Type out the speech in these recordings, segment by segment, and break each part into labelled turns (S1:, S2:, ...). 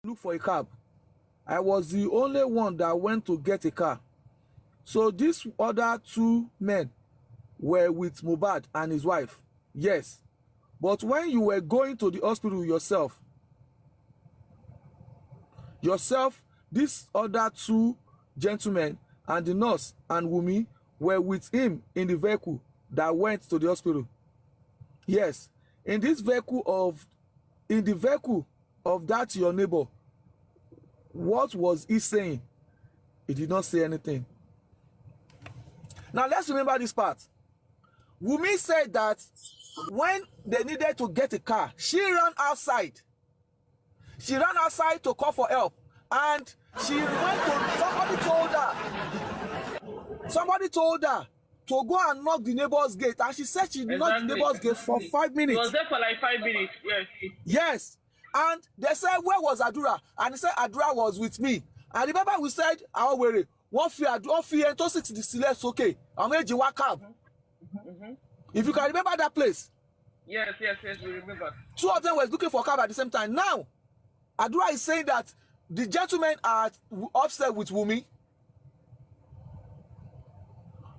S1: look for a cab. I was the only one that went to get a car. So these other two men were with Mohbad and his wife. Yes. But when you were going to the hospital yourself, these other two gentlemen and the nurse and Wunmi were with him in the vehicle that went to the hospital. Yes. In the vehicle of that your neighbor, what was he saying? He did not say anything. Now let's remember this part. Wunmi said that when they needed to get a car, she ran outside. She ran outside to call for help, and somebody told her to go and knock the neighbor's gate, and she said she knocked the neighbor's gate for 5 minutes.
S2: She was there for like 5 minutes, yes.
S1: Yes. And they said, where was Adura? And he said, Adura was with me. And remember we said, one fear to 6 the okay. I'm going to cab. If you can remember that place.
S2: Yes, we remember.
S1: Two of them were looking for cab at the same time. Now, Adura is saying that the gentlemen are upstairs with Wunmi.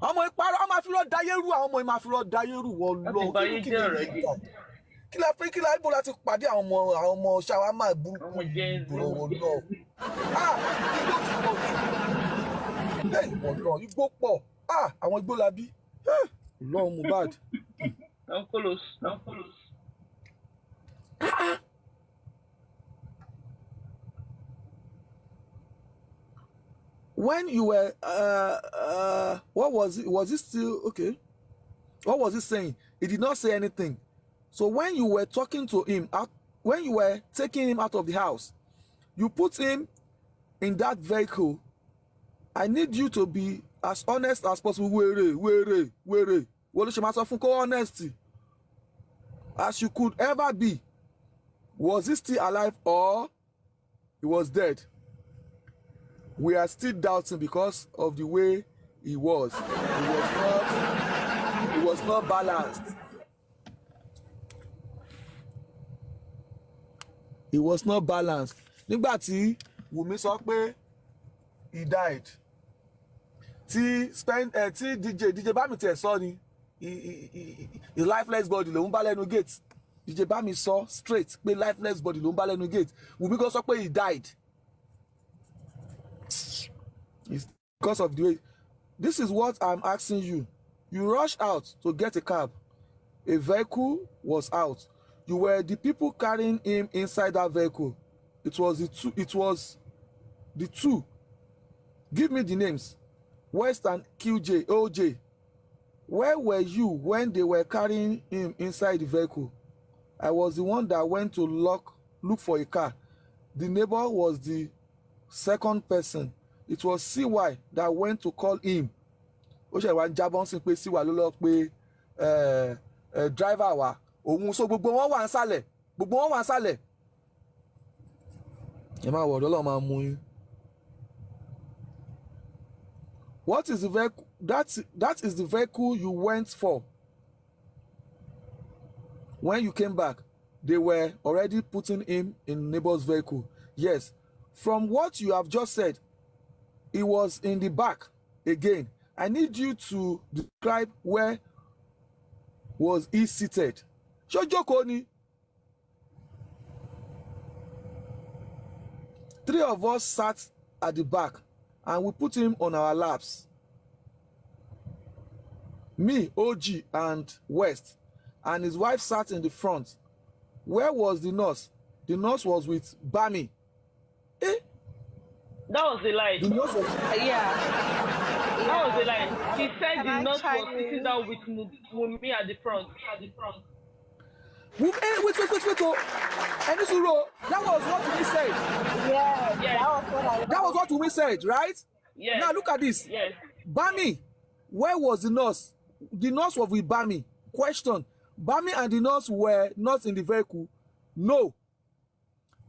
S1: Ọmọ ìparọ́ ọmọ àfihàn dáyérú àwọn ọmọ ìmọ̀ àfihàn dáyérú wọ́n lọ kí la ibo láti pàdé àwọn ọmọ ṣàwámà burúkú ìbòròwò náà ìwọ̀n náà igbó pọ̀ àwọn igbó labí lọ́wọ́ Mohbad.
S2: Now follows.
S1: When you were what was it? Was it still okay? What was he saying? He did not say anything. So when you were talking to him, when you were taking him out of the house, you put him in that vehicle. I need you to be as honest as possible. Were honesty as you could ever be. Was he still alive or he was dead? We are still doubting because of the way he was. He was not balanced. He was not balanced. Nígbà tí Wunmi sọ pé he died. Tí DJ Bami tẹ̀ sọ ni his lifeless body lòun bá lẹ́nu gate. DJ Bami sọ straight pé lifeless body lòun bá lẹ́nu gate. Wunmi gan sọ pé he died. It's because of the way. This is what I'm asking you. You rushed out to get a cab. A vehicle was out. You were the people carrying him inside that vehicle. It was the two. Give me the names. West and QJ, OJ. Where were you when they were carrying him inside the vehicle? I was the one that went to look for a car. The neighbor was the second person. It was CY that went to call him. Ó ṣe wá jábọ́ sí pé CY ló lọ pé driver wa òun so gbogbo wọn wà nsàlẹ̀ ẹ máa wọ̀ ọ̀dọ́ máa mú yín. What is the vehicle? That is the vehicle you went for. When you came back, they were already putting him in neighbor's vehicle. Yes. From what you have just said, he was in the back again. I need you to describe where was he seated. Ṣó jókòó ni? 3 of us sat at the back and we put him on our laps. Me, OG, and West, and his wife sat in the front. Where was the nurse? The nurse was with Bami.
S2: That was the lie.
S1: The nurse was...
S2: That was the line. She said the nurse was sitting down with Wunmi at the front.
S1: Wait. That was what Wunmi said.
S2: Yes.
S1: That was what Wunmi said, right?
S2: Yes.
S1: Now look at this.
S2: Yes.
S1: Bami, where was the nurse? The nurse was with Bami. Question. Bami and the nurse were not in the vehicle. No.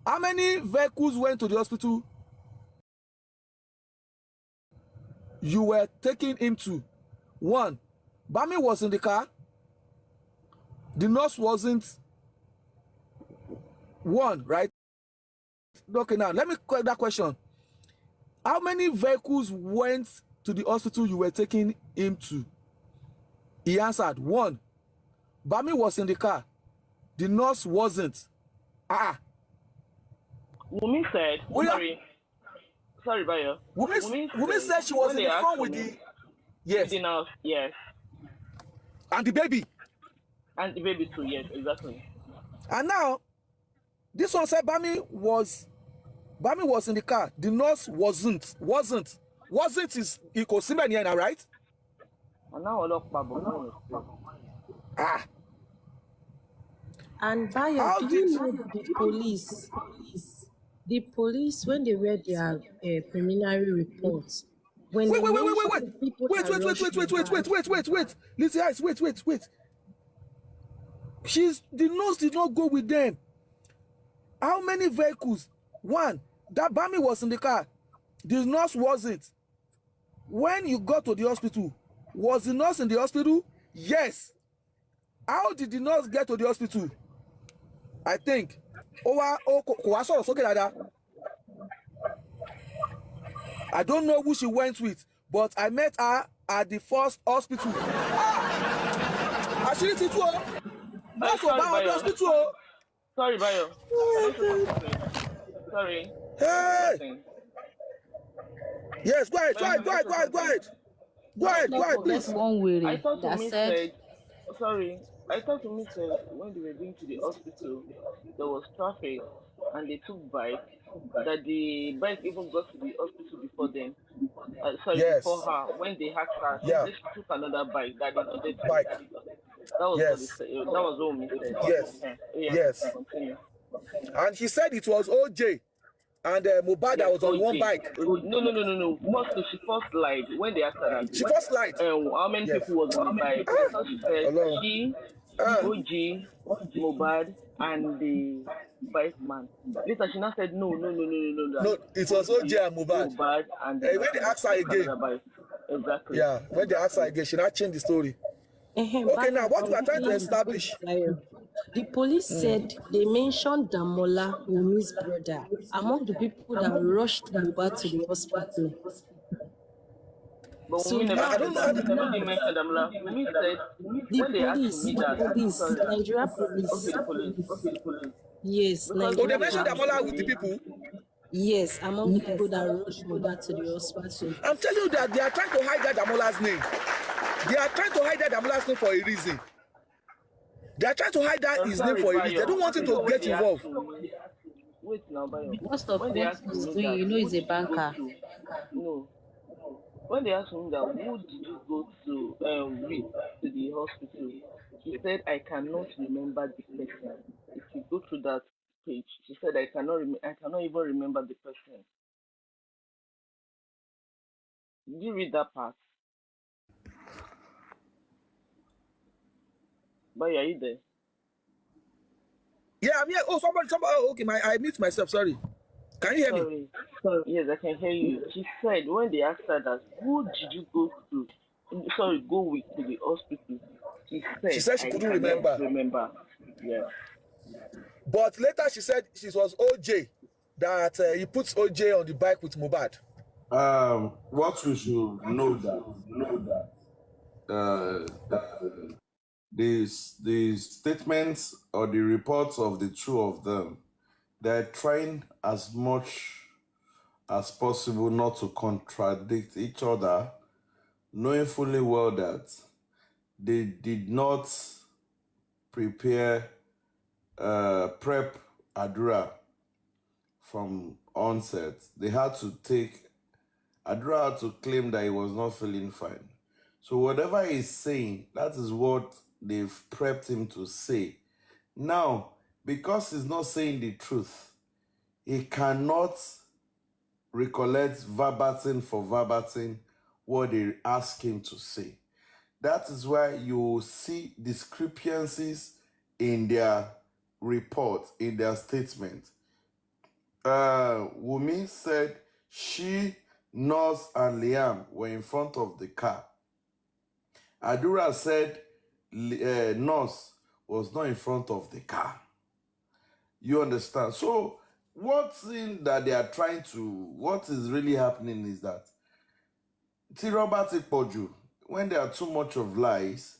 S1: How many vehicles went to the hospital you were taking him to? 1. Bami was in the car. The nurse wasn't. 1, right? Okay, now let me correct that question. How many vehicles went to the hospital you were taking him to? He answered, 1. Bami was in the car. The nurse wasn't.
S2: Wumi said,
S1: Oh yeah.
S2: sorry, Bayo.
S1: Wumi said she was
S2: when
S1: in
S2: they
S1: the front
S2: asked
S1: with
S2: me,
S1: the yes,
S2: the nurse, yes,
S1: and the baby.
S2: and the baby too, yes, exactly.
S1: And now, this one said Bami was in the car. The nurse wasn't. Wasn't is equal Simon, right?
S2: And now all of Babo.
S1: Ah.
S3: And Bayo,
S1: How
S3: do
S1: did
S3: you know the police, when they read their preliminary reports, when they mentioned the people that rushed
S1: wait. Lizzie Eyes, wait. The nurse did not go with them. How many vehicles? 1. That Bami was in the car. The nurse wasn't. When you got to the hospital, was the nurse in the hospital? Yes. How did the nurse get to the hospital? I think. I don't know who she went with, but I met her at the first hospital. Àṣírí ti tú o. Nurse ò bá wọn dé hospital o.
S2: Sorry, Bayo. Sorry.
S1: Hey. Yes, go ahead, please.
S3: One way
S2: I thought
S3: that
S2: Wumi
S3: said,
S2: I thought Wumi said when they were going to the hospital, there was traffic and they took bike, that the bike even got to the hospital before them. Before her, when they asked her,
S1: Yeah.
S2: she took another bike that they needed to
S1: Bike.
S2: That was
S1: Yes.
S2: what they said. That was what Wumi said.
S1: Yes.
S2: Yeah.
S1: Yes.
S2: Continue.
S1: And he said it was OJ and Mohbad that was on one bike.
S2: No. Mostly she first lied when they asked her that.
S1: She first lied.
S2: How many people was on the bike? So she said she, OG, Mohbad, and the bike man. Later she now said no.
S1: No, it was OJ and Mohbad.
S2: And
S1: When they asked her again.
S2: bike. Exactly.
S1: Yeah, when they asked her again, she now changed the story. Okay, now what we are trying to establish.
S3: The police said they mentioned Damola, Wumi's brother, among the people that rushed Mohbad to the hospital.
S2: But Wumi never said that. Nobody mentioned Damola. Wumi said when they asked me that.
S3: Nigeria police.
S2: Okay, the police.
S3: Yes,
S1: Nigeria. Oh, they mentioned Damola with the people?
S3: Yes, among the people that rushed Mohbad to the hospital.
S1: I'm telling you that they are trying to hide that Damola's name. They are trying to hide that Damola's name for a reason. They are trying to hide that his name for a reason. They don't want him to get involved.
S2: Wait now, Bayo.
S3: Most of what he's doing, you know, is a banker.
S2: No. When they asked him that, who did you go to to the hospital? He said, I cannot remember the person. If you go through that page, she said, I cannot even remember the person. Did you read that part? But are you there?
S1: Yeah, I'm here. Oh, somebody. Oh, okay, I mute myself. Sorry. Can you hear me?
S2: Sorry. Yes, I can hear you. She said when they asked her that, who did you go to? Go with to the hospital. She said
S1: she couldn't remember.
S2: Yeah.
S1: But later she said it was OJ that he puts OJ on the bike with Mohbad.
S4: What we should know that the statements or the reports of the two of them, they're trying as much as possible not to contradict each other, knowing fully well that they did not prep Adura from onset. They had to Adura had to claim that he was not feeling fine. So whatever he's saying, that is what they've prepped him to say. Now, because he's not saying the truth, he cannot recollect verbatim for verbatim what they ask him to say. That is why you see discrepancies in their report, in their statement. Wumi said she, Nurse, and Liam were in front of the car. Adura said Nurse was not in front of the car. You understand? So what thing that they are trying to, what is really happening is that Robert Ipoju, when there are too much of lies,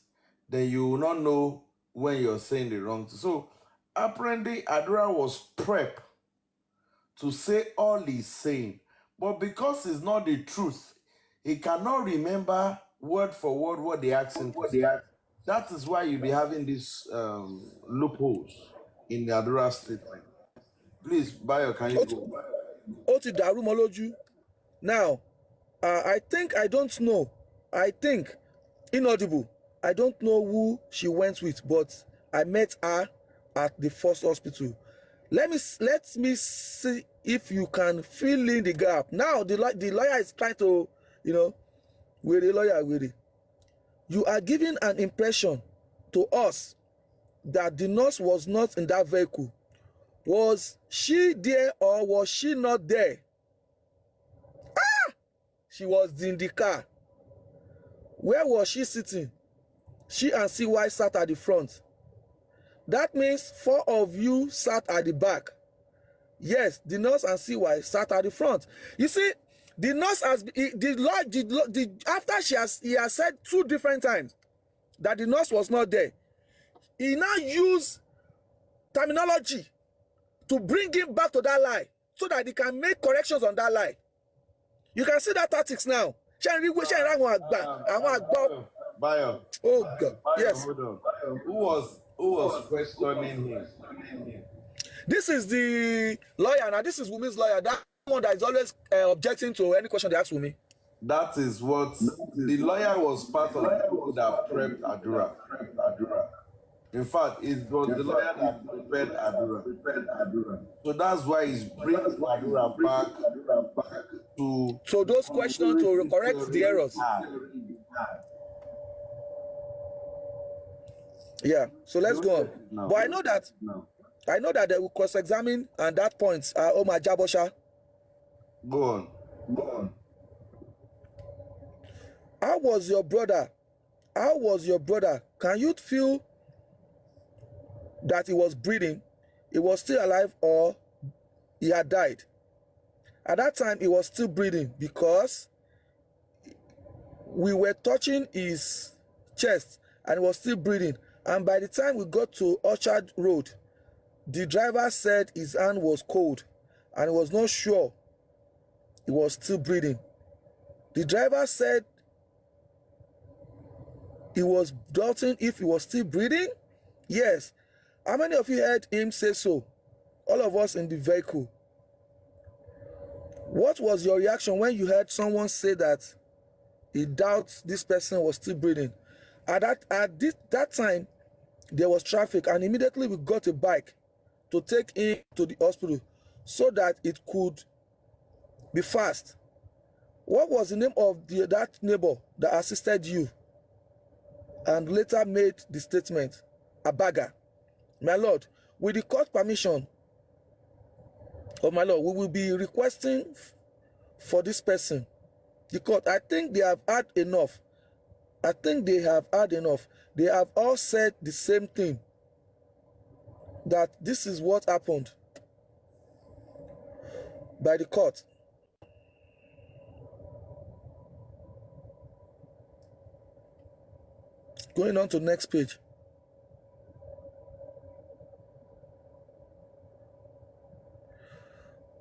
S4: then you will not know when you're saying the wrong thing. So apparently Adura was prepped to say all he's saying, but because it's not the truth, he cannot remember word for word what they asked him to say. That is why you'll be having these loopholes in the Adura statement. Please, Bayo, can you go?
S1: Ó ti dàrú mọ́ lójú. Now, I think Inaudible. I don't know who she went with, but I met her at the first hospital. Let me see if you can fill in the gap. Now the lawyer is trying to, we're the lawyer, really. You are giving an impression to us that the nurse was not in that vehicle. Was she there or was she not there? She was in the car. Where was she sitting? She and CY sat at the front. That means 4 of you sat at the back. Yes, the nurse and CY sat at the front. You see, the nurse has after he has said 2 different times that the nurse was not there. He now used terminology to bring him back to that lie so that he can make corrections on that lie. You can see that tactics now.
S4: Bayo.
S1: Oh God. Yes.
S4: Hold on. Who was questioning him?
S1: This is the lawyer. Now, this is Wumi's lawyer. That one that is always objecting to any question they ask Wumi.
S4: That is what the lawyer was part of the people that prepped Adura. In fact, it was the lawyer that prepared Adura. So that's why he's bringing Adura back to.
S1: So those questions to correct the errors. Yeah. So let's go on.
S4: No.
S1: But I know that they will cross-examine, and that point, Omar Jabosha.
S4: Go on.
S1: How was your brother? Can you feel that he was breathing? He was still alive or he had died? At that time, he was still breathing because we were touching his chest and he was still breathing. And by the time we got to Orchard Road, the driver said his hand was cold and he was not sure he was still breathing. The driver said he was doubting if he was still breathing. Yes. How many of you heard him say so? All of us in the vehicle. What was your reaction when you heard someone say that he doubts this person was still breathing? At that time, there was traffic, and immediately we got a bike to take him to the hospital so that it could be fast. What was the name of that neighbor that assisted you and later made the statement? Abaga. My Lord, with the court permission of my Lord, we will be requesting for this person. The court, I think they have had enough. They have all said the same thing, that this is what happened by the court. Going on to the next page.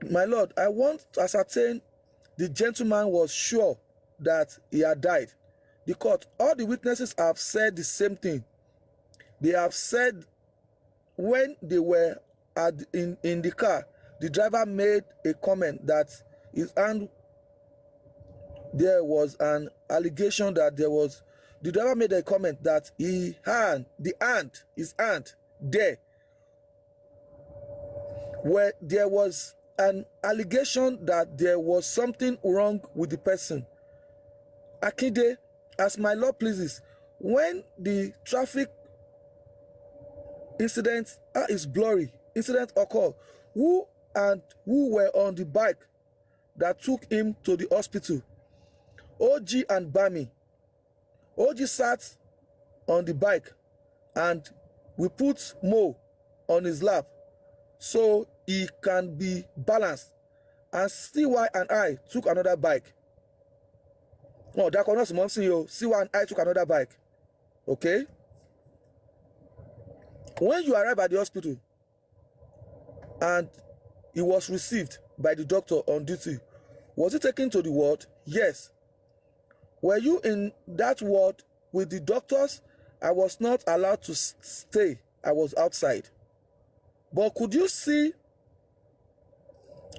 S1: My Lord, I want to ascertain the gentleman was sure that he had died. The court, all the witnesses have said the same thing. They have said when they were in the car, the driver made a comment that his hand, there was an allegation that there was, the driver made a comment that his hand there, where there was an allegation that there was something wrong with the person. Akinde, as my Lord pleases, when the traffic incident occurred, who were on the bike that took him to the hospital? OG and Bami. OG sat on the bike and we put Mo on his lap so he can be balanced. And CY and I took another bike. No, that was not CY and I took another bike. Okay? When you arrive at the hospital and he was received by the doctor on duty, was he taken to the ward? Yes. Were you in that ward with the doctors? I was not allowed to stay. I was outside. But could you see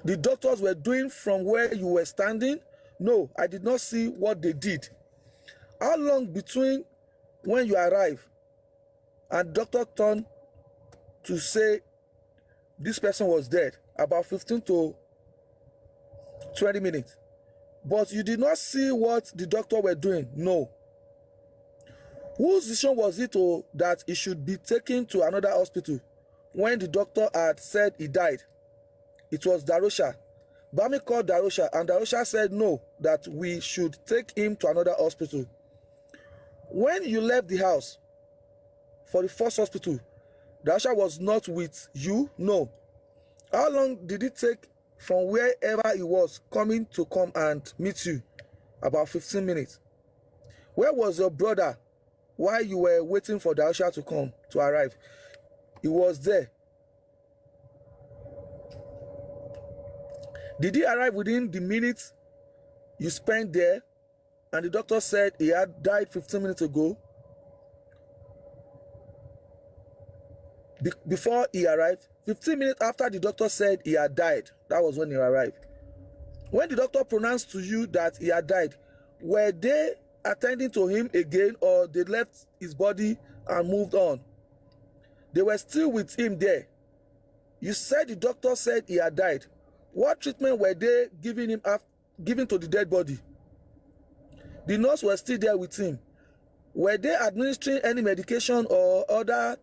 S1: the doctors were doing from where you were standing? No, I did not see what they did. How long between when you arrive and doctor turned to say this person was dead? About 15 to 20 minutes. But you did not see what the doctor were doing? No. Whose decision was it that he should be taken to another hospital when the doctor had said he died? It was Darosha. Bami called Darosha, and Darosha said no, that we should take him to another hospital. When you left the house for the first hospital, Darosha was not with you? No. How long did it take from wherever he was coming to come and meet you? About 15 minutes. Where was your brother while you were waiting for Darosha to come, to arrive? He was there. Did he arrive within the minutes you spent there and the doctor said he had died 15 minutes ago? Before he arrived, 15 minutes after the doctor said he had died, that was when he arrived. When the doctor pronounced to you that he had died, were they attending to him again, or they left his body and moved on? They were still with him there. You said the doctor said he had died. What treatment were they giving him giving to the dead body? The nurse was still there with him. Were they administering any medication or other?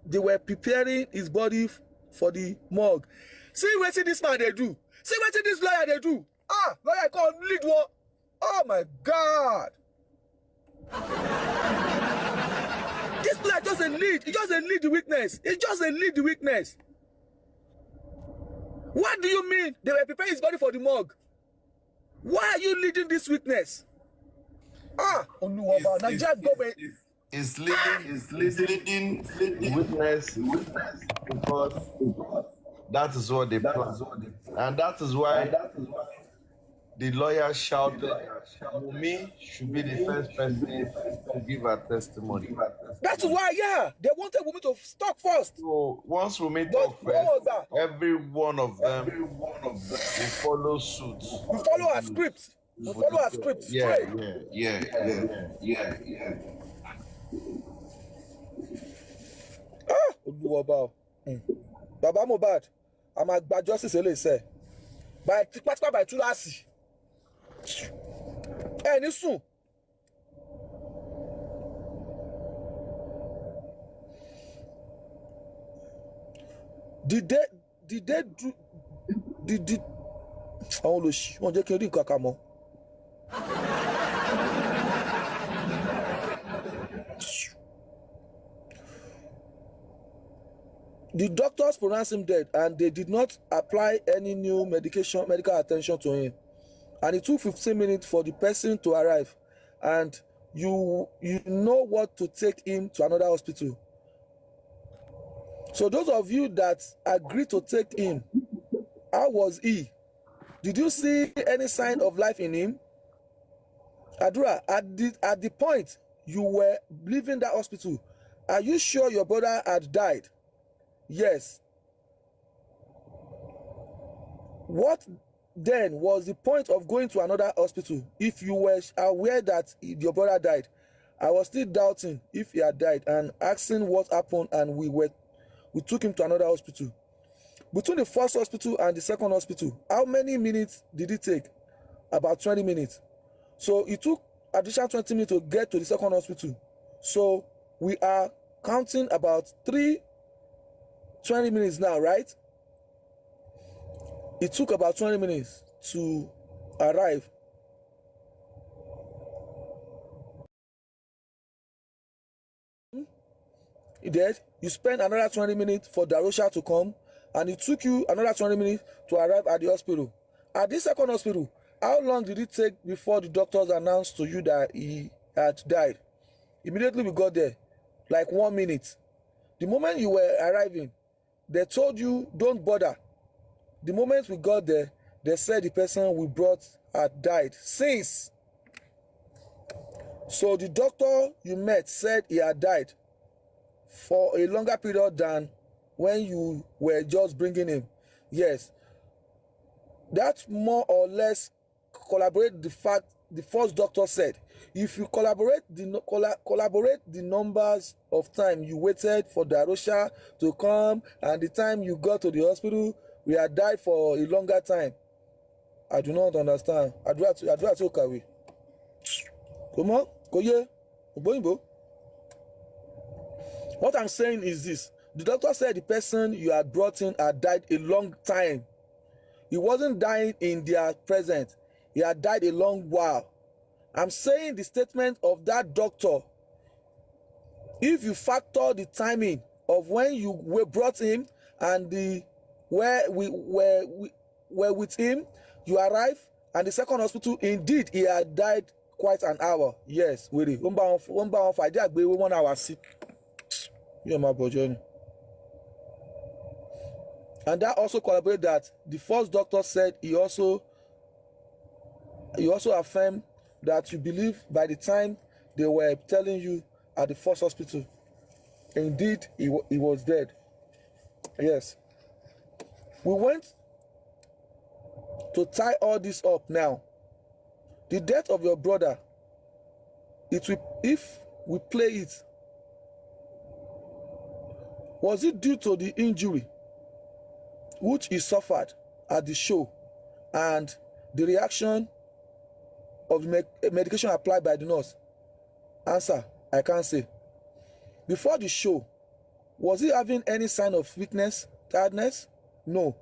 S1: They were preparing his body for the morgue. See what this man they do. See what this lawyer they do. Lawyer can't lead one. Oh my God. This lawyer just a lead. He just a lead the weakness. He just a lead the weakness. What do you mean they were preparing his body for the morgue? Why are you leading this weakness? Nigeria government
S4: is leading witness because that is what they plan. And that is why the lawyer shouted Wunmi should be the first person to give her testimony.
S1: That's why, they wanted Wunmi to talk first.
S4: So once Wunmi talk first, every one of them will follow suit.
S1: We follow our script. We follow our script.
S4: Yeah.
S1: Olúwọba Baba Mohbad, I'm a justice say. By tipátipá by túláàsì. Ní sùn. Did they do àwọn olóṣì wọn jẹ́ kí n rí nǹkan kan mọ́. The doctors pronounced him dead and they did not apply any new medical attention to him. And it took 15 minutes for the person to arrive. And you know what to take him to another hospital. So those of you that agreed to take him, how was he? Did you see any sign of life in him? Adura, at the point you were leaving that hospital, are you sure your brother had died? Yes. What then was the point of going to another hospital if you were aware that your brother died? I was still doubting if he had died and asking what happened, and we took him to another hospital. Between the first hospital and the second hospital, how many minutes did it take? About 20 minutes. So it took additional 20 minutes to get to the second hospital. So we are counting about 20 minutes now, right? It took about 20 minutes to arrive. You spend another 20 minutes for Darosha to come, and it took you another 20 minutes to arrive at the hospital. At this second hospital, how long did it take before the doctors announced to you that he had died? Immediately we got there, like 1 minute. The moment you were arriving, they told you don't bother. The moment we got there, they said the person we brought had died since. So the doctor you met said he had died for a longer period than when you were just bringing him. Yes, that more or less collaborate the fact the first doctor said. If you collaborate the numbers of time you waited for Darosha to come and the time you got to the hospital, we had died for a longer time. I do not understand. Àdúrà tí ó kàwé. Kò mọ̀, kò yé, ògbóyìnbó. What I'm saying is this. The doctor said the person you had brought in had died a long time. He wasn't dying in their presence. He had died a long while. I'm saying the statement of that doctor, if you factor the timing of when you were brought him and the where we were with him, you arrived, and the second hospital, indeed, he had died quite an hour. Yes, wèrè. Ó ń bá wọn fàájì àgbéwé 1 hour sí. Yóò máa bọ̀jọ́ ni. And that also corroborates that the first doctor said he also affirmed that you believe by the time they were telling you at the first hospital, indeed he was dead. Yes. We went to tie all this up now. The death of your brother, if we play it, was it due to the injury which he suffered at the show and the reaction of the medication applied by the nurse? Answer, I can't say. Before the show, was he having any sign of weakness, tiredness? No.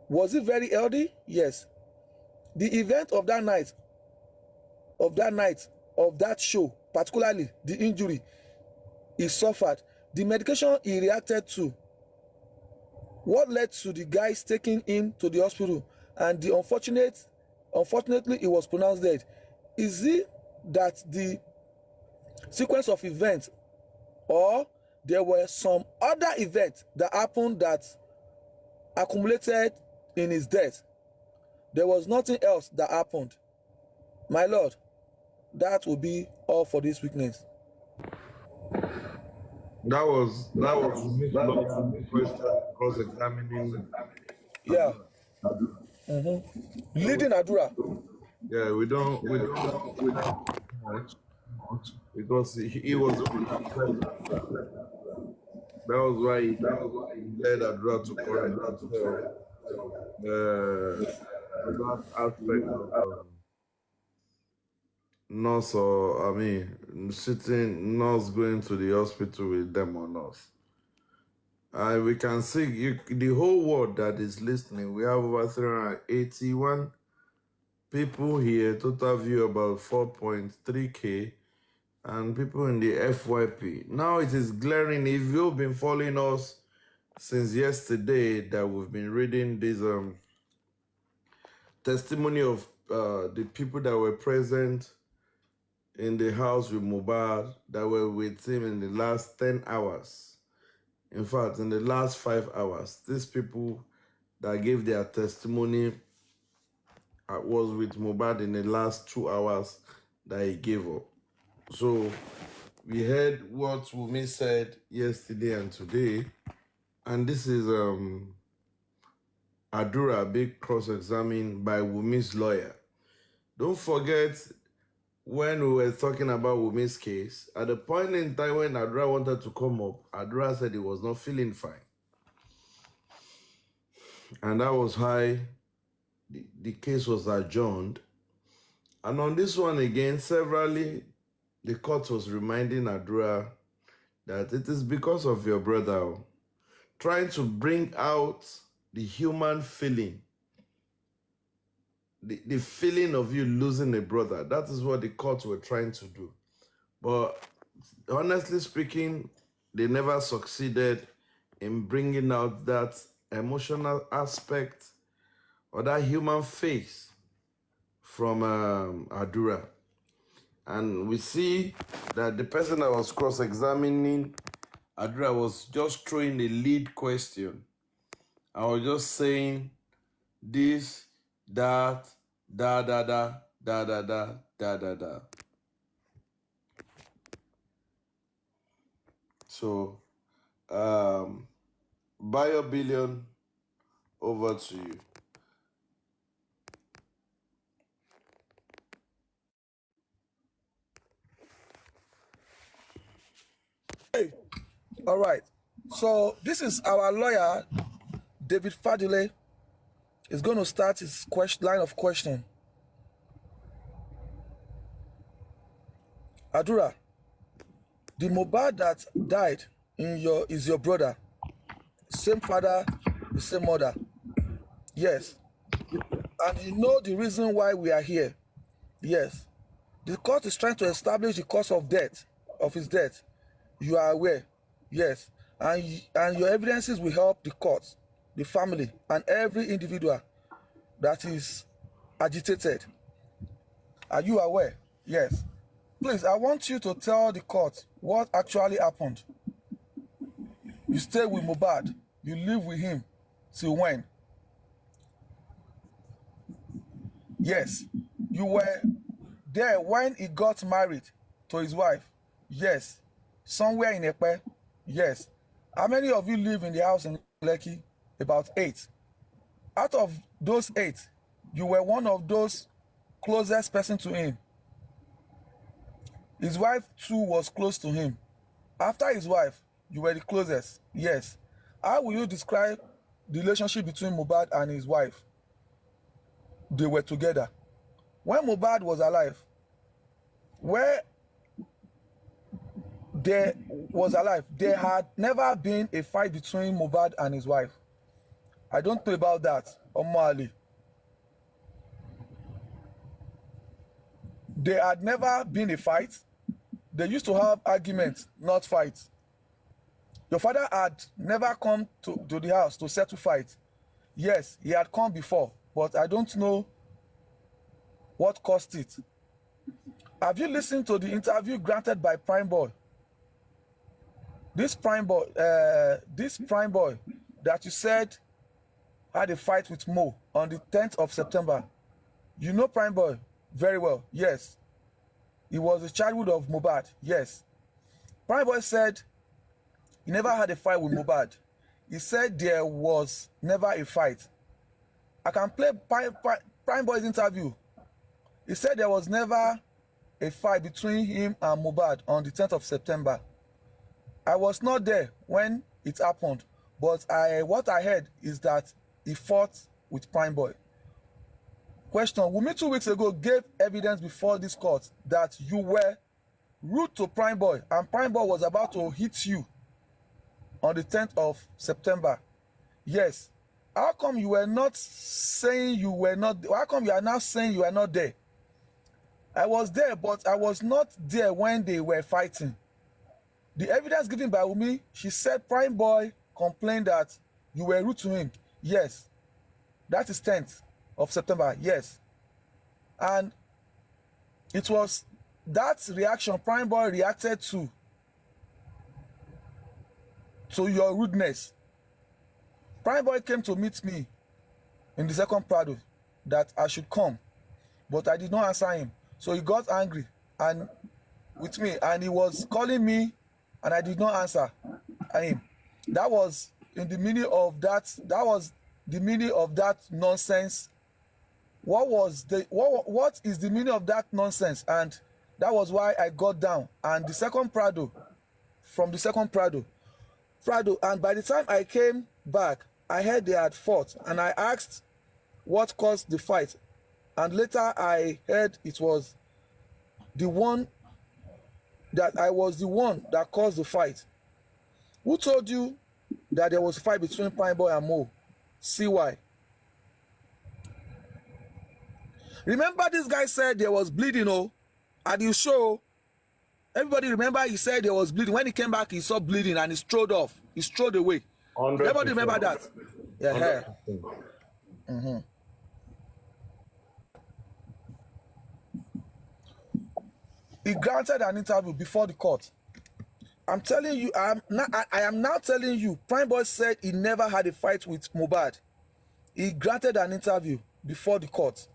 S1: Was he very healthy? Yes. The event of that night, of that show, particularly the injury he suffered, the medication he reacted to, what led to the guys taking him to the hospital, and the unfortunately he was pronounced dead. Is it that the sequence of events, or there were some other events that happened that accumulated in his death? There was nothing else that happened. My Lord, that will be all for this witness.
S4: That was Miss Lawyer question cross-examining.
S1: Yeah. Leading Adura.
S4: Yeah, we don't much because he was present. That was why he led Adura to correct that aspect of nurse, or sitting nurse going to the hospital with them or nurse. We can see the whole world that is listening. We have over 381 people here, total view about 4.3K, and people in the FYP. Now it is glaring. If you've been following us since yesterday, that we've been reading this testimony of the people that were present in the house with Mohbad, that were with him in the last 10 hours. In fact, in the last 5 hours, these people that gave their testimony was with Mohbad in the last 2 hours that he gave up. So we heard what Wunmi said yesterday and today, and this is Adura being cross-examined by Wunmi's lawyer. Don't forget, when we were talking about Wunmi's case, at the point in time when Adura wanted to come up, Adura said he was not feeling fine. And that was why the case was adjourned. And on this one again, severally, the court was reminding Adura that it is because of your brother, trying to bring out the human feeling, the feeling of you losing a brother. That is what the courts were trying to do. But honestly speaking, they never succeeded in bringing out that emotional aspect or that human face from Adura. And we see that the person that was cross-examining Adura was just throwing a lead question. I was just saying this, that, da, da, da, da, da, da, da, da, da. So, Bio Billion, over to you.
S1: Hey, all right. So this is our lawyer, David Fadule, is going to start his line of question. Adura, the Mohbad that died is your brother, same father, the same mother. Yes. And you know the reason why we are here. Yes. The court is trying to establish the cause of his death. You are aware. Yes. And your evidences will help the court, the family, and every individual that is agitated. Are you aware? Yes. Please, I want you to tell the court what actually happened. You stay with Mohbad. You live with him till when? Yes. You were there when he got married to his wife. Yes. Somewhere in Epe. Yes. How many of you live in the house in Lekki? About 8. Out of those 8, you were one of those closest person to him. His wife too was close to him. After his wife, you were the closest. Yes. How will you describe the relationship between Mohbad and his wife? They were together. When Mohbad was alive, there had never been a fight between Mohbad and his wife. I don't know about that, Omali. There had never been a fight. They used to have arguments, not fights. Your father had never come to the house to settle fight. Yes, he had come before, but I don't know what caused it. Have you listened to the interview granted by Prime Boy? This Prime Boy that you said had a fight with Mo on the 10th of September. You know Prime Boy very well. Yes. He was the childhood of Mohbad. Yes. Prime Boy said he never had a fight with Mohbad. He said there was never a fight. I can play Prime Boy's interview. He said there was never a fight between him and Mohbad on the 10th of September. I was not there when it happened, but what I heard is that he fought with Prime Boy. Question: Wunmi 2 weeks ago gave evidence before this court that you were rude to Prime Boy and Prime Boy was about to hit you on the 10th of September. Yes. How come you were not saying you were not? How come you are now saying you are not there? I was there, but I was not there when they were fighting. The evidence given by Wunmi, she said Prime Boy complained that you were rude to him. Yes. That is 10th of September. Yes. And it was that reaction Prime Boy reacted to your rudeness. Prime Boy came to meet me in the second Prado that I should come, but I did not answer him. So he got angry and with me, and he was calling me, and I did not answer him. That was in the meaning of that. That was the meaning of that nonsense. What is the meaning of that nonsense? And that was why I got down. And the second Prado, from the second Prado, and by the time I came back, I heard they had fought, and I asked what caused the fight, and later I heard it was the one that I was the one that caused the fight. Who told you that there was a fight between Prime Boy and Mo? CY. Remember this guy said there was bleeding, oh, at the show. Everybody remember he said there was bleeding. When he came back, he saw bleeding and he strode off. He strode away.
S4: 100%.
S1: Everybody remember that? Yeah.
S4: 100%.
S1: He granted an interview before the court. I'm telling you, I am now telling you, Prime Boy said he never had a fight with Mohbad. He granted an interview before the court.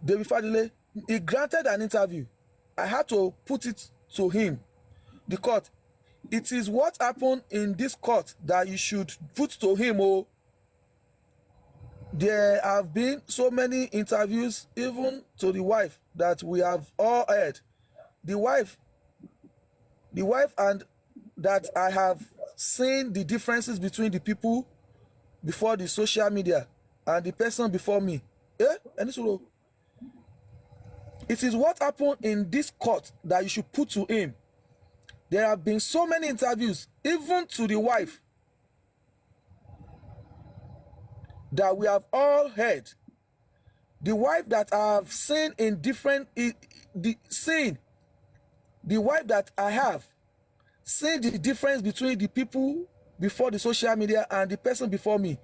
S1: David Fadile, he granted an interview. I had to put it to him, the court. It is what happened in this court that you should put to him. Oh, there have been so many interviews, even to the wife, that we have all heard. The wife, and that I have seen the differences between the people before the social media and the person before me. It is what happened in this court that you should put to him. There have been so many interviews, even to the wife, that we have all heard. The wife that I have seen in different, the wife that I have seen the difference between the people before the social media and the person before me.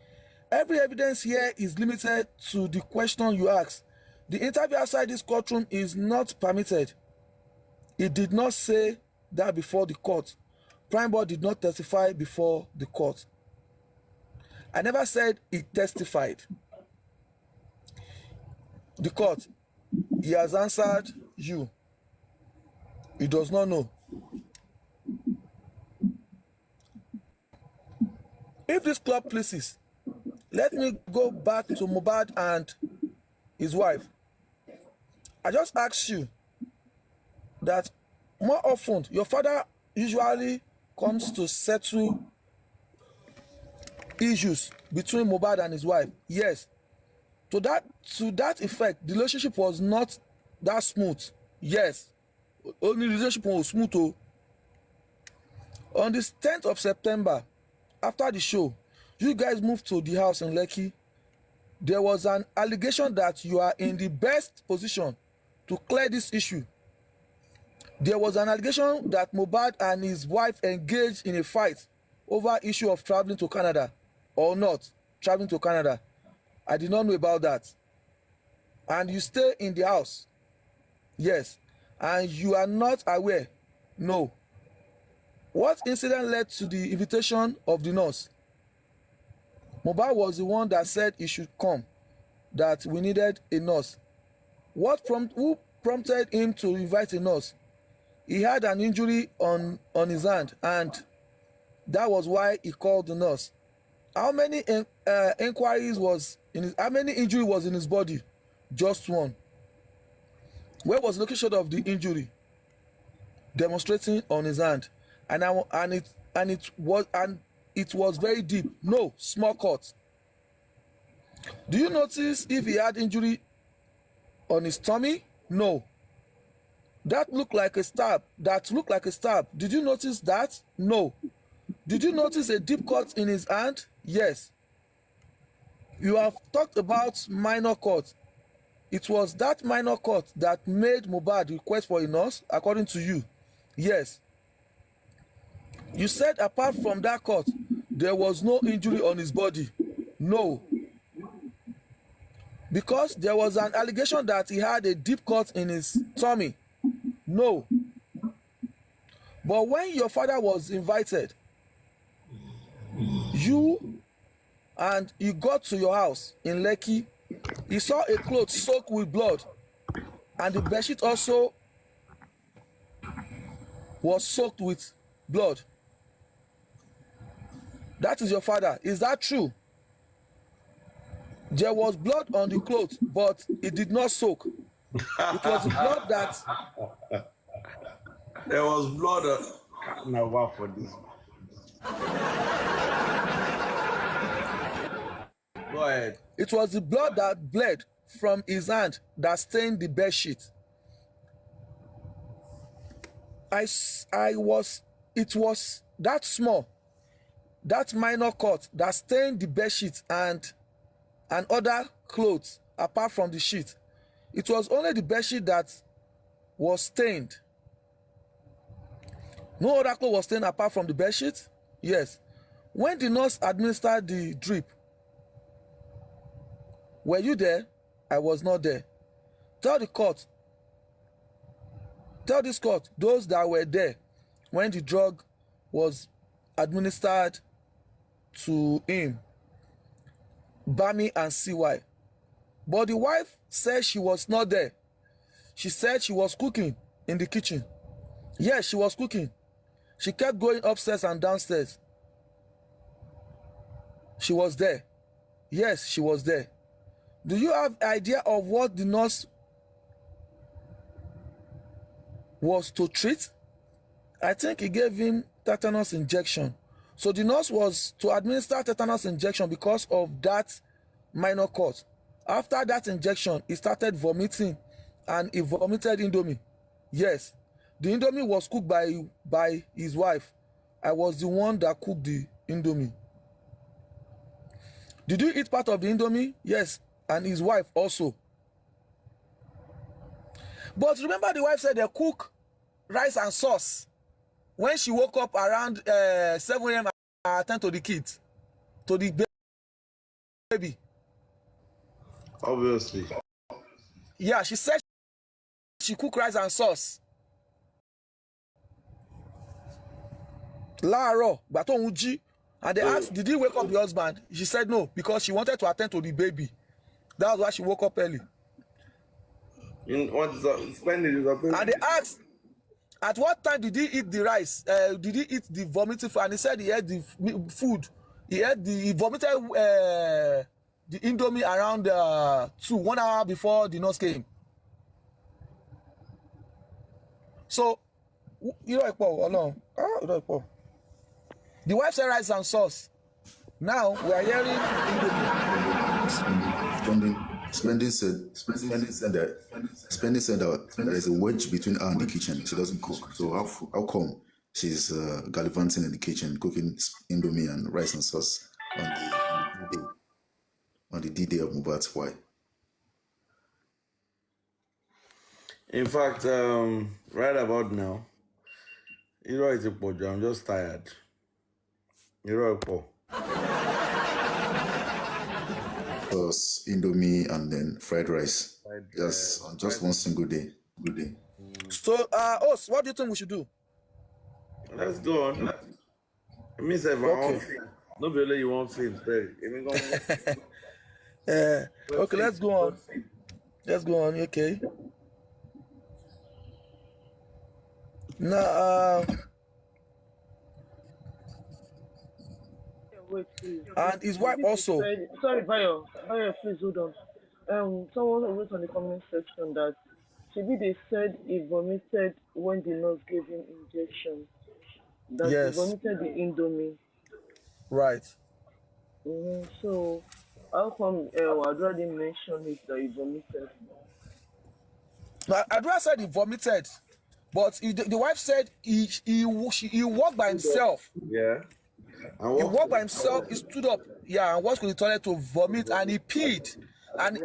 S1: Every evidence here is limited to the question you ask. The interview outside this courtroom is not permitted. He did not say that before the court. Prime Boy did not testify before the court. I never said he testified. The court, he has answered you. He does not know. If this club pleases, let me go back to Mohbad and his wife. I just ask you that more often, your father usually comes to settle issues between Mohbad and his wife. Yes. To that effect, the relationship was not that smooth. Yes. Only relationship was smooth. Oh. On the 10th of September, after the show, you guys moved to the house in Lekki. There was an allegation that you are in the best position to clear this issue. There was an allegation that Mohbad and his wife engaged in a fight over issue of traveling to Canada or not traveling to Canada. I did not know about that. And you stay in the house. Yes. And you are not aware. No. What incident led to the invitation of the nurse? Mohbad was the one that said he should come, that we needed a nurse. Who prompted him to invite a nurse? He had an injury on his hand, and that was why he called the nurse. How many injury was in his body? Just one. Where was the location of the injury? Demonstrating on his hand, and it was very deep. No, small cut. Do you notice if he had injury on his tummy? No. That looked like a stab. Did you notice that? No. Did you notice a deep cut in his hand? Yes. You have talked about minor cut. It was that minor cut that made Mohbad request for a nurse, according to you. Yes. You said apart from that cut, there was no injury on his body. No. Because there was an allegation that he had a deep cut in his tummy. No. But when your father was invited, you got to your house in Lekki, he saw a cloth soaked with blood, and the bedsheet also was soaked with blood. That is your father. Is that true? There was blood on the clothes, but it did not soak. It was the blood that...
S4: There was blood. Now, what for this? Go ahead.
S1: It was the blood that bled from his hand that stained the bed sheet. It was that small, that minor cut that stained the bed sheet and other clothes apart from the sheet. It was only the bed sheet that was stained. No other clothes was stained apart from the bed sheet. Yes. When the nurse administered the drip, were you there? I was not there. Tell this court, those that were there when the drug was administered to him, Bami and CY. But the wife said she was not there. She said she was cooking in the kitchen. Yes, she was cooking. She kept going upstairs and downstairs. She was there. Yes, she was there. Do you have idea of what the nurse was to treat? I think he gave him tetanus injection. So the nurse was to administer tetanus injection because of that minor cut. After that injection, he started vomiting and he vomited Indomie. Yes, the Indomie was cooked by his wife. I was the one that cooked the Indomie. Did you eat part of the Indomie? Yes, and his wife also. But remember, the wife said they cook rice and sauce when she woke up around 7 a.m. and attend to the kids, to the baby.
S4: Obviously.
S1: Yeah, she said she cooked rice and sauce. Láàárọ̀, gbà tó ń jí, and they asked, did he wake up the husband? She said no, because she wanted to attend to the baby. That was why she woke up early.
S4: And
S1: they asked, at what time did he eat the rice? Did he eat the vomiting food? And he said he ate the food. He vomited the Indomie around 1 hour before the nurse came. So, you know, oh no, the wife said rice and sauce. Now we are hearing Indomie.
S5: Spending said that there's a wedge between her and the kitchen. She doesn't cook. So how come she's gallivanting in the kitchen, cooking Indomie and rice and sauce on the D-Day of Mohbad's wife?
S4: In fact, right about now, you know, I'm just tired. You know,
S5: Sauce, Indomie, and then fried rice. Just one single day. Good day.
S1: So, Os, what do you think we should do?
S4: Let's go on. It means everyone no really you won't feel
S1: okay, let's go on. Let's go on, okay. Now,
S2: Wait, please.
S1: and his wife also.
S2: Sorry, Bayo, please hold on. Someone wrote on the comment section that maybe they said he vomited when the nurse gave him injection. That
S1: Yes.
S2: he vomited the Indomie.
S1: Right.
S2: So, how come I'd rather mention it that he vomited?
S1: Now, Adra said he vomited, but the wife said he walked by himself.
S4: Yeah.
S1: He walked by himself. He stood up, and walked to the toilet to vomit, and he peed, and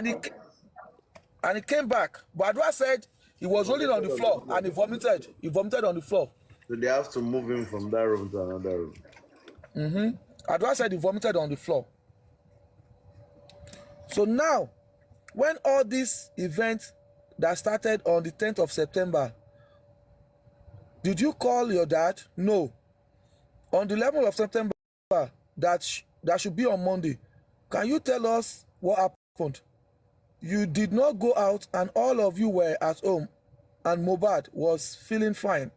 S1: he came back. But Adra said he was rolling on the floor and he vomited. He vomited on the floor.
S4: So they have to move him from that room to another room.
S1: Adra said he vomited on the floor. So now, when all these events that started on the 10th of September, did you call your dad? No. On the 11th of September, that should be on Monday. Can you tell us what happened? You did not go out and all of you were at home and Mohbad was feeling fine.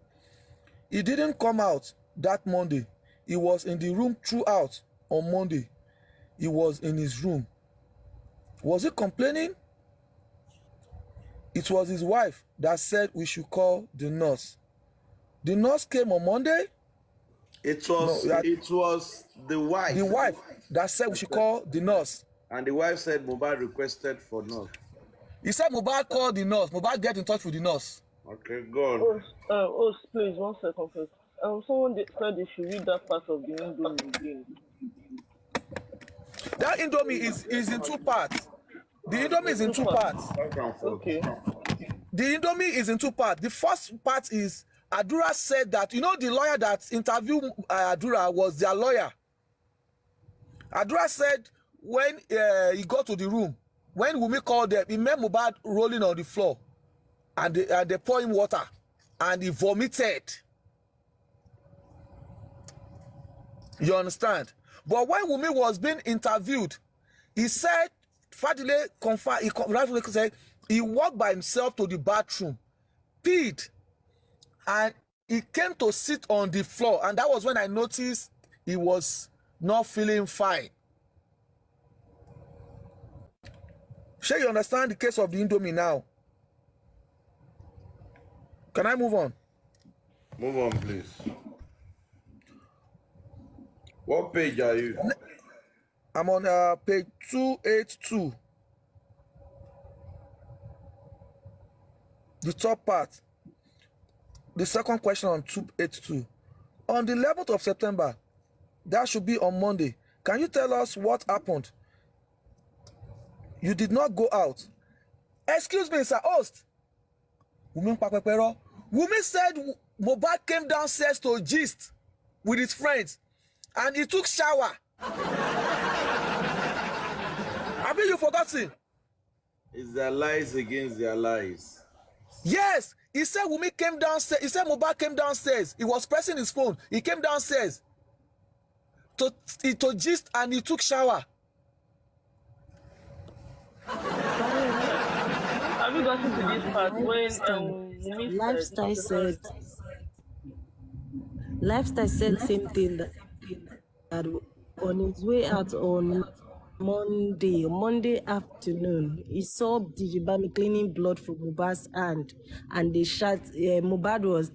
S1: He didn't come out that Monday. He was in the room throughout on Monday. He was in his room. Was he complaining? It was his wife that said we should call the nurse. The nurse came on Monday.
S4: It was the wife.
S1: The wife that said we should call the nurse.
S4: And the wife said Mohbad requested for nurse.
S1: He said Mohbad called the nurse. Mohbad get in touch with the nurse.
S4: Okay, go on.
S2: Please, 1 second, please. Someone said they should read that part of the Indomie again.
S1: That Indomie is in 2 parts. The Indomie is in 2 parts.
S2: Okay.
S1: The Indomie is in 2 parts. The first part is Adura said that, you know, the lawyer that interviewed Adura was their lawyer Adura said when he got to the room, when Wunmi called them, he met Mohbad rolling on the floor, and they pour him water, and he vomited. You understand? But when Wunmi was being interviewed, he said, Fadile confirmed, he said he walked by himself to the bathroom, peed, and he came to sit on the floor, and that was when I noticed he was not feeling fine. Sure, you understand the case of the Indomie now? Can I move on?
S4: Move on, please. What page are you?
S1: I'm on page 282. The top part. The second question on 282. On the 11th of September, that should be on Monday. Can you tell us what happened? You did not go out. Excuse me, sir, host. Wunmi said Mohbad came downstairs to gist with his friends and he took shower. Have you forgotten?
S4: It's their lies against their lies.
S1: Yes, he said Wunmi came downstairs. He said Mohbad came downstairs. He was pressing his phone. He came downstairs to gist and he took shower.
S2: Have you gotten to this part when
S3: Lifestyle said same thing that on his way out on Monday afternoon, he saw DJ Bami cleaning blood from Mohbad's hand, and they shot. Mohbad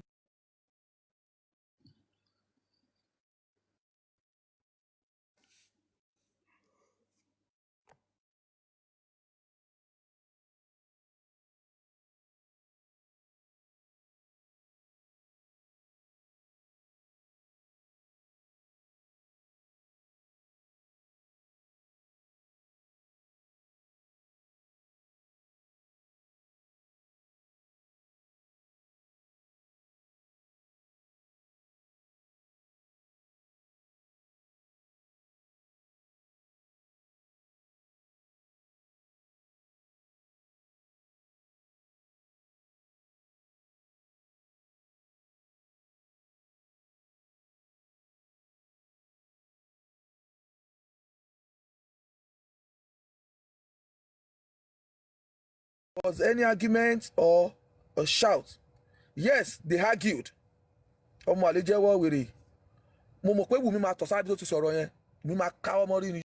S1: Was any argument or a shout? Yes, they argued. Ọmọ àlejò wèrè. Mo mọ̀ pé Wunmi máa tọ̀ sáré tó ti sọ̀rọ̀ yẹn. Mi máa káwọ́ mọ́rí ni.